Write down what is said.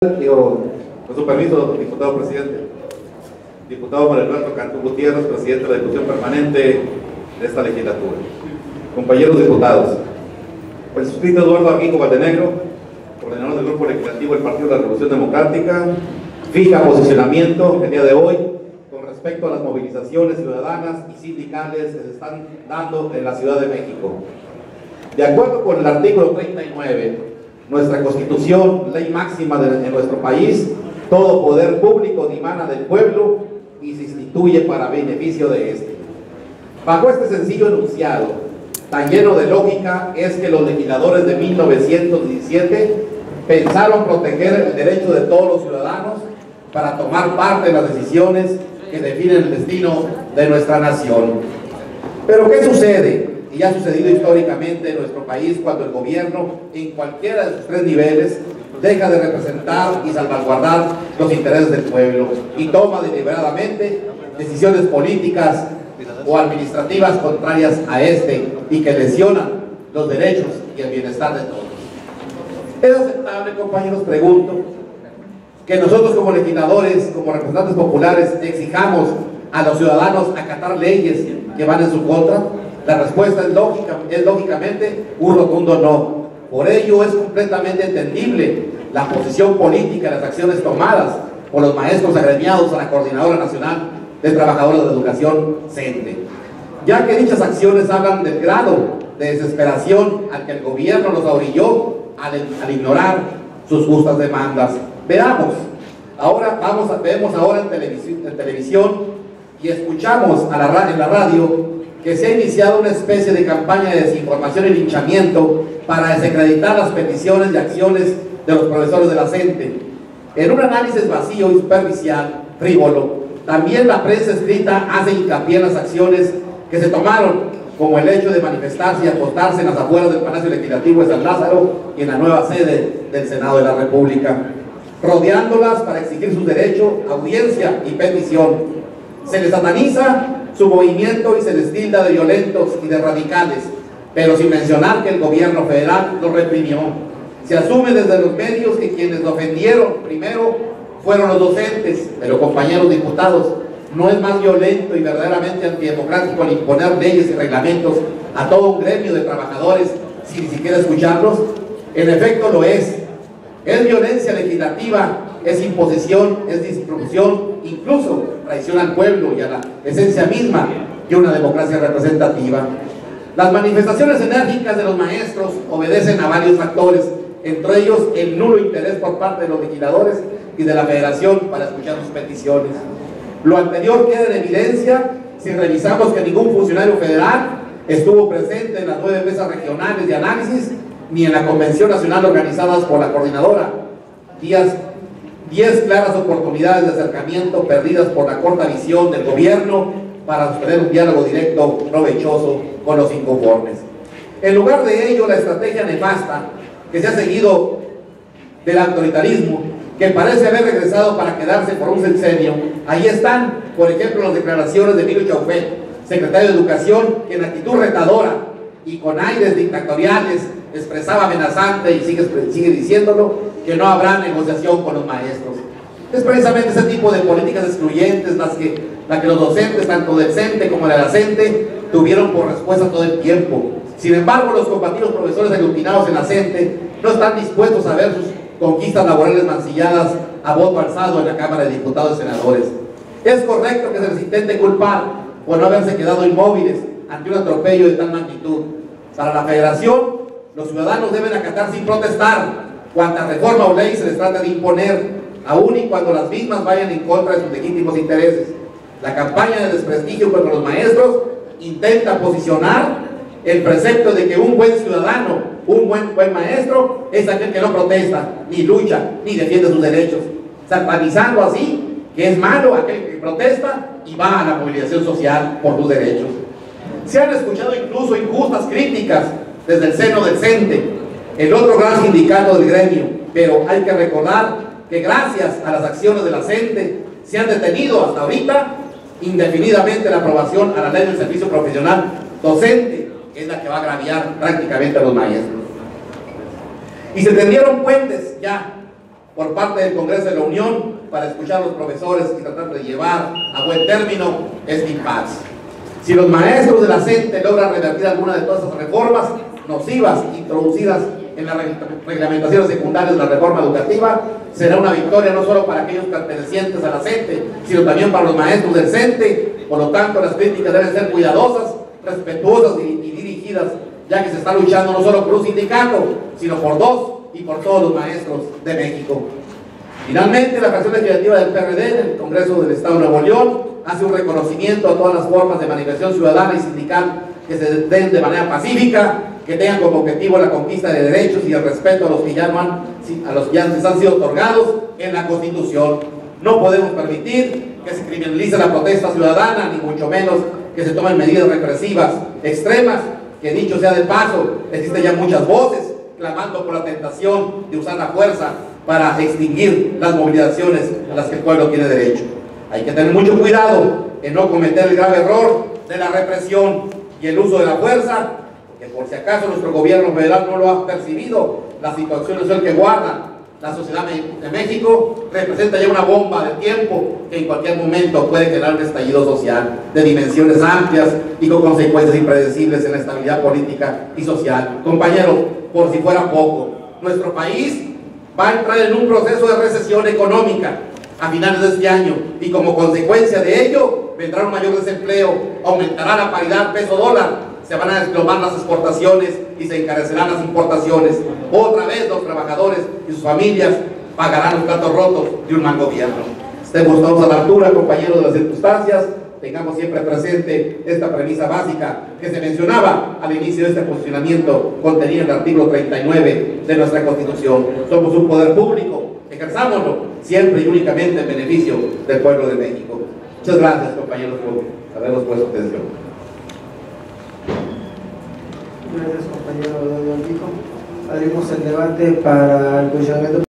Con su permiso, diputado presidente. Diputado Manuel Alberto Cantú Gutiérrez, presidente de la Diputación Permanente de esta legislatura. Compañeros diputados, el suscrito Eduardo Arguijo Valdenegro, coordinador del Grupo Legislativo del Partido de la Revolución Democrática, fija posicionamiento el día de hoy con respecto a las movilizaciones ciudadanas y sindicales que se están dando en la Ciudad de México. De acuerdo con el artículo 39, nuestra Constitución, ley máxima de nuestro país, todo poder público dimana del pueblo y se instituye para beneficio de este. Bajo este sencillo enunciado, tan lleno de lógica, es que los legisladores de 1917 pensaron proteger el derecho de todos los ciudadanos para tomar parte en las decisiones que definen el destino de nuestra nación. Pero ¿qué sucede? Y ha sucedido históricamente en nuestro país cuando el gobierno, en cualquiera de sus tres niveles, deja de representar y salvaguardar los intereses del pueblo y toma deliberadamente decisiones políticas o administrativas contrarias a este y que lesionan los derechos y el bienestar de todos. ¿Es aceptable, compañeros, pregunto, que nosotros como legisladores, como representantes populares, exijamos a los ciudadanos acatar leyes que van en su contra? La respuesta es lógicamente un rotundo no. Por ello es completamente entendible la posición política y las acciones tomadas por los maestros agremiados a la Coordinadora Nacional de Trabajadores de Educación, CENTE, ya que dichas acciones hablan del grado de desesperación al que el gobierno los orilló al ignorar sus justas demandas. Vemos ahora en televisión y escuchamos en la radio que se ha iniciado una especie de campaña de desinformación y linchamiento para desacreditar las peticiones y acciones de los profesores de la CENTE. En un análisis vacío y superficial, frívolo, también la prensa escrita hace hincapié en las acciones que se tomaron, como el hecho de manifestarse y acostarse en las afueras del Palacio Legislativo de San Lázaro y en la nueva sede del Senado de la República, rodeándolas para exigir sus derechos, audiencia y petición. Se les sataniza su movimiento y se les tilda de violentos y de radicales, pero sin mencionar que el gobierno federal los reprimió. Se asume desde los medios que quienes lo ofendieron primero fueron los docentes, pero compañeros diputados, no es más violento y verdaderamente antidemocrático al imponer leyes y reglamentos a todo un gremio de trabajadores sin ni siquiera escucharlos. En efecto lo es. Es violencia legislativa, es imposición, es distribución, incluso traición al pueblo y a la esencia misma de una democracia representativa. Las manifestaciones enérgicas de los maestros obedecen a varios factores, entre ellos el nulo interés por parte de los legisladores y de la Federación para escuchar sus peticiones. Lo anterior queda en evidencia si revisamos que ningún funcionario federal estuvo presente en las 9 mesas regionales de análisis ni en la Convención Nacional organizadas por la Coordinadora. 10 claras oportunidades de acercamiento perdidas por la corta visión del gobierno para sostener un diálogo directo provechoso con los inconformes. En lugar de ello, la estrategia nefasta que se ha seguido del autoritarismo, que parece haber regresado para quedarse por un sexenio, ahí están, por ejemplo, las declaraciones de Emilio Chauffé, secretario de Educación, que en actitud retadora y con aires dictatoriales expresaba amenazante y sigue diciéndolo, que no habrá negociación con los maestros. Es precisamente ese tipo de políticas excluyentes la que los docentes, tanto del CENTE como de la CENTE, tuvieron por respuesta todo el tiempo. Sin embargo, los combatidos profesores aglutinados en la CENTE no están dispuestos a ver sus conquistas laborales mancilladas a voto alzado en la Cámara de Diputados y Senadores. Es correcto que se les intente culpar por no haberse quedado inmóviles ante un atropello de tal magnitud. Para la Federación, los ciudadanos deben acatar sin protestar cuanta reforma o ley se les trata de imponer, aun y cuando las mismas vayan en contra de sus legítimos intereses. La campaña de desprestigio contra los maestros intenta posicionar el precepto de que un buen ciudadano, un buen maestro, es aquel que no protesta, ni lucha, ni defiende sus derechos, satanizando así que es malo aquel que protesta y va a la movilización social por sus derechos. Se han escuchado incluso injustas críticas desde el seno del CENTE, el otro gran sindicato del gremio, pero hay que recordar que gracias a las acciones de la CENTE se han detenido hasta ahorita indefinidamente la aprobación a la ley del servicio profesional docente, que es la que va a agraviar prácticamente a los maestros. Y se tendieron puentes ya por parte del Congreso de la Unión para escuchar a los profesores y tratar de llevar a buen término este impasse. Si los maestros de la CENTE logran revertir alguna de todas esas reformas nocivas introducidas en las reglamentaciones secundarias de la reforma educativa, será una victoria no solo para aquellos pertenecientes a la CENTE, sino también para los maestros del CENTE. Por lo tanto, las críticas deben ser cuidadosas, respetuosas y dirigidas, ya que se está luchando no solo por un sindicato, sino por dos y por todos los maestros de México. Finalmente, la fracción legislativa del PRD en el Congreso del Estado de Nuevo León hace un reconocimiento a todas las formas de manifestación ciudadana y sindical que se den de manera pacífica, que tengan como objetivo la conquista de derechos y el respeto a los que ya les han sido otorgados en la Constitución. No podemos permitir que se criminalice la protesta ciudadana, ni mucho menos que se tomen medidas represivas extremas, que dicho sea de paso, existen ya muchas voces clamando por la tentación de usar la fuerza para extinguir las movilizaciones a las que el pueblo tiene derecho. Hay que tener mucho cuidado en no cometer el grave error de la represión y el uso de la fuerza, porque por si acaso nuestro gobierno federal no lo ha percibido, la situación es el que guarda la sociedad de México representa ya una bomba de tiempo que en cualquier momento puede generar un estallido social de dimensiones amplias y con consecuencias impredecibles en la estabilidad política y social. Compañeros, por si fuera poco, nuestro país va a entrar en un proceso de recesión económica a finales de este año y como consecuencia de ello vendrá un mayor desempleo, aumentará la paridad peso-dólar, se van a desplomar las exportaciones y se encarecerán las importaciones. Otra vez los trabajadores y sus familias pagarán los platos rotos de un mal gobierno. Estemos todos a la altura, compañeros, de las circunstancias. Tengamos siempre presente esta premisa básica que se mencionaba al inicio de este posicionamiento contenida en el artículo 39 de nuestra Constitución. Somos un poder público, ejerzámoslo siempre y únicamente en beneficio del pueblo de México. Muchas gracias, compañeros, por habernos puesto atención. Gracias, compañero Don Dijo. Abrimos el debate para el posicionamiento.